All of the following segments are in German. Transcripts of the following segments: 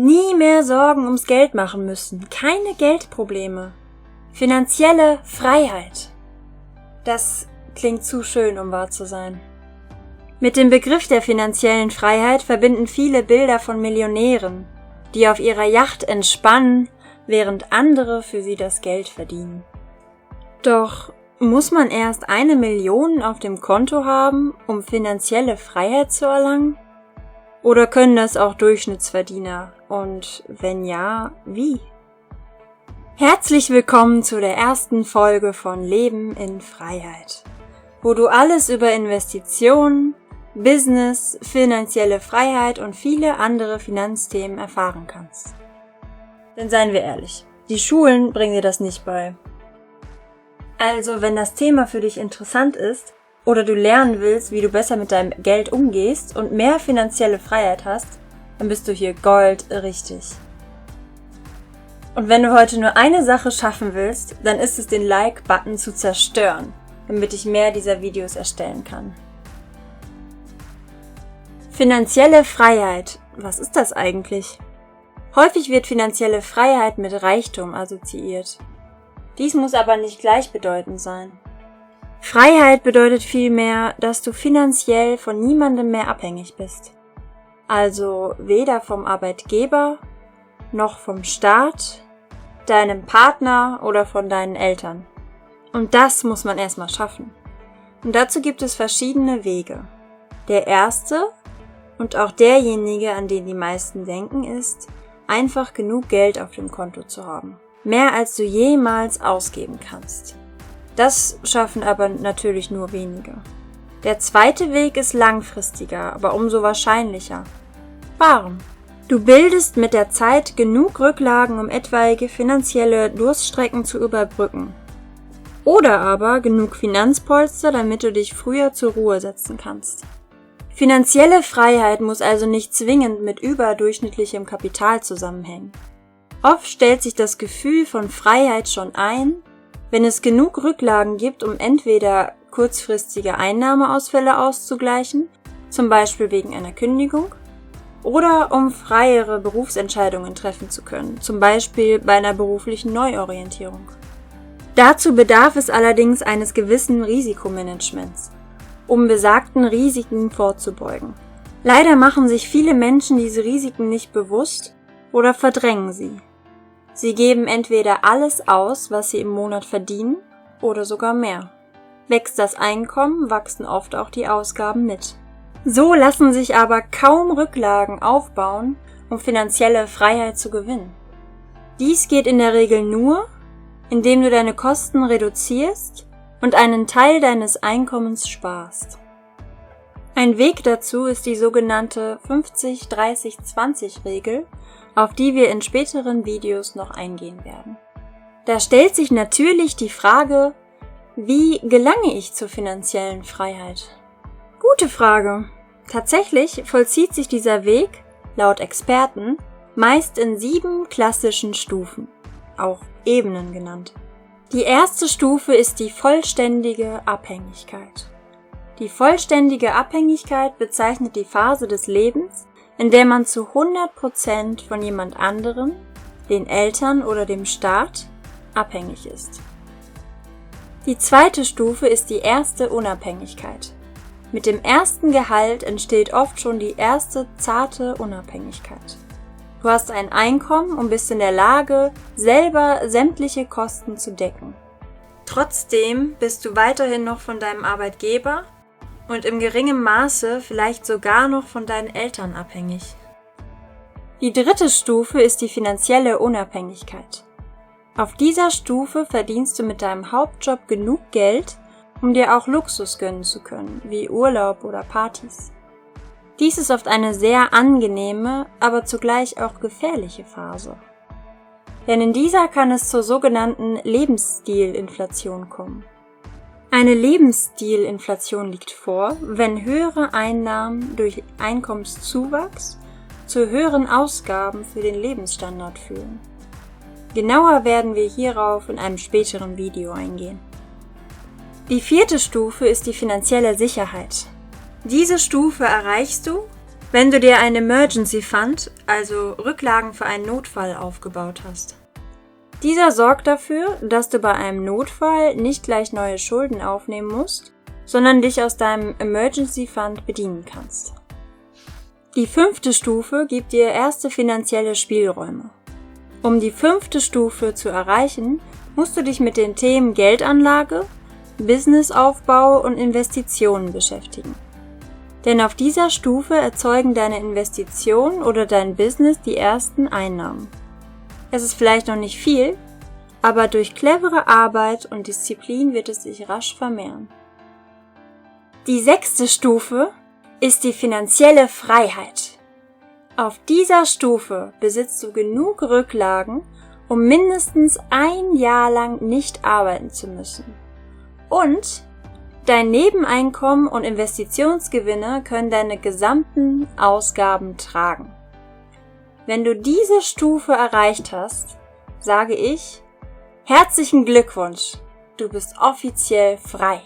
Nie mehr Sorgen ums Geld machen müssen, keine Geldprobleme. Finanzielle Freiheit. Das klingt zu schön, um wahr zu sein. Mit dem Begriff der finanziellen Freiheit verbinden viele Bilder von Millionären, die auf ihrer Yacht entspannen, während andere für sie das Geld verdienen. Doch muss man erst 1 Million auf dem Konto haben, um finanzielle Freiheit zu erlangen? Oder können das auch Durchschnittsverdiener? Und wenn ja, wie? Herzlich willkommen zu der ersten Folge von Leben in Freiheit, wo du alles über Investitionen, Business, finanzielle Freiheit und viele andere Finanzthemen erfahren kannst. Denn seien wir ehrlich, die Schulen bringen dir das nicht bei. Also, wenn das Thema für dich interessant ist oder du lernen willst, wie du besser mit deinem Geld umgehst und mehr finanzielle Freiheit hast, dann bist du hier goldrichtig. Und wenn du heute nur eine Sache schaffen willst, dann ist es, den Like-Button zu zerstören, damit ich mehr dieser Videos erstellen kann. Finanzielle Freiheit, was ist das eigentlich? Häufig wird finanzielle Freiheit mit Reichtum assoziiert. Dies muss aber nicht gleichbedeutend sein. Freiheit bedeutet vielmehr, dass du finanziell von niemandem mehr abhängig bist. Also weder vom Arbeitgeber, noch vom Staat, deinem Partner oder von deinen Eltern. Und das muss man erstmal schaffen. Und dazu gibt es verschiedene Wege. Der erste und auch derjenige, an den die meisten denken, ist, einfach genug Geld auf dem Konto zu haben. Mehr als du jemals ausgeben kannst. Das schaffen aber natürlich nur wenige. Der zweite Weg ist langfristiger, aber umso wahrscheinlicher. Sparen. Du bildest mit der Zeit genug Rücklagen, um etwaige finanzielle Durststrecken zu überbrücken. Oder aber genug Finanzpolster, damit du dich früher zur Ruhe setzen kannst. Finanzielle Freiheit muss also nicht zwingend mit überdurchschnittlichem Kapital zusammenhängen. Oft stellt sich das Gefühl von Freiheit schon ein, wenn es genug Rücklagen gibt, um entweder kurzfristige Einnahmeausfälle auszugleichen, zum Beispiel wegen einer Kündigung, oder um freiere Berufsentscheidungen treffen zu können, zum Beispiel bei einer beruflichen Neuorientierung. Dazu bedarf es allerdings eines gewissen Risikomanagements, um besagten Risiken vorzubeugen. Leider machen sich viele Menschen diese Risiken nicht bewusst oder verdrängen sie. Sie geben entweder alles aus, was sie im Monat verdienen, oder sogar mehr. Wächst das Einkommen, wachsen oft auch die Ausgaben mit. So lassen sich aber kaum Rücklagen aufbauen, um finanzielle Freiheit zu gewinnen. Dies geht in der Regel nur, indem du deine Kosten reduzierst und einen Teil deines Einkommens sparst. Ein Weg dazu ist die sogenannte 50-30-20-Regel, auf die wir in späteren Videos noch eingehen werden. Da stellt sich natürlich die Frage, wie gelange ich zur finanziellen Freiheit? Gute Frage. Tatsächlich vollzieht sich dieser Weg, laut Experten, meist in 7 klassischen Stufen, auch Ebenen genannt. Die erste Stufe ist die vollständige Abhängigkeit. Die vollständige Abhängigkeit bezeichnet die Phase des Lebens, in der man zu 100% von jemand anderem, den Eltern oder dem Staat, abhängig ist. Die zweite Stufe ist die erste Unabhängigkeit. Mit dem ersten Gehalt entsteht oft schon die erste zarte Unabhängigkeit. Du hast ein Einkommen und bist in der Lage, selber sämtliche Kosten zu decken. Trotzdem bist du weiterhin noch von deinem Arbeitgeber und im geringen Maße vielleicht sogar noch von deinen Eltern abhängig. Die dritte Stufe ist die finanzielle Unabhängigkeit. Auf dieser Stufe verdienst du mit deinem Hauptjob genug Geld, um dir auch Luxus gönnen zu können, wie Urlaub oder Partys. Dies ist oft eine sehr angenehme, aber zugleich auch gefährliche Phase. Denn in dieser kann es zur sogenannten Lebensstilinflation kommen. Eine Lebensstilinflation liegt vor, wenn höhere Einnahmen durch Einkommenszuwachs zu höheren Ausgaben für den Lebensstandard führen. Genauer werden wir hierauf in einem späteren Video eingehen. Die vierte Stufe ist die finanzielle Sicherheit. Diese Stufe erreichst du, Wenn du dir ein Emergency Fund, also Rücklagen für einen Notfall, aufgebaut hast. Dieser sorgt dafür, dass du bei einem Notfall nicht gleich neue Schulden aufnehmen musst, sondern dich aus deinem Emergency Fund bedienen kannst. Die 5. Stufe gibt dir erste finanzielle Spielräume. Um die 5. Stufe zu erreichen, musst du dich mit den Themen Geldanlage, Businessaufbau und Investitionen beschäftigen. Denn auf dieser Stufe erzeugen deine Investitionen oder dein Business die ersten Einnahmen. Es ist vielleicht noch nicht viel, aber durch clevere Arbeit und Disziplin wird es sich rasch vermehren. Die 6. Stufe ist die finanzielle Freiheit. Auf dieser Stufe besitzt du genug Rücklagen, um mindestens ein Jahr lang nicht arbeiten zu müssen. Und dein Nebeneinkommen und Investitionsgewinne können deine gesamten Ausgaben tragen. Wenn du diese Stufe erreicht hast, sage ich, herzlichen Glückwunsch, du bist offiziell frei.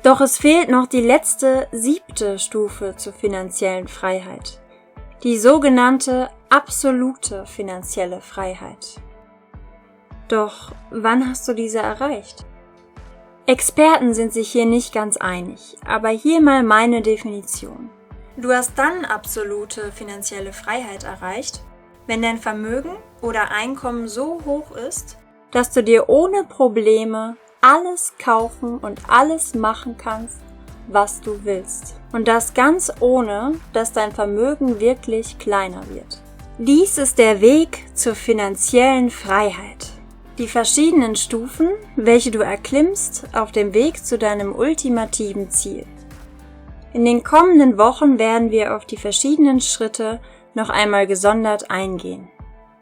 Doch es fehlt noch die letzte 7. Stufe zur finanziellen Freiheit, die sogenannte absolute finanzielle Freiheit. Doch wann hast du diese erreicht? Experten sind sich hier nicht ganz einig, aber hier mal meine Definition. Du hast dann absolute finanzielle Freiheit erreicht, wenn dein Vermögen oder Einkommen so hoch ist, dass du dir ohne Probleme alles kaufen und alles machen kannst, was du willst. Und das ganz ohne, dass dein Vermögen wirklich kleiner wird. Dies ist der Weg zur finanziellen Freiheit. Die verschiedenen Stufen, welche du erklimmst auf dem Weg zu deinem ultimativen Ziel. In den kommenden Wochen werden wir auf die verschiedenen Schritte noch einmal gesondert eingehen.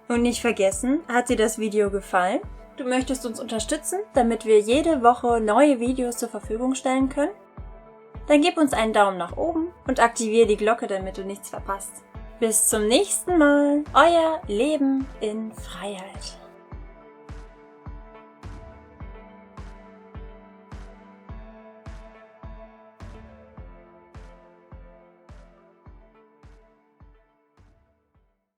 Und nicht vergessen, hat dir das Video gefallen? Du möchtest uns unterstützen, damit wir jede Woche neue Videos zur Verfügung stellen können? Dann gib uns einen Daumen nach oben und aktiviere die Glocke, damit du nichts verpasst. Bis zum nächsten Mal, euer Leben in Freiheit.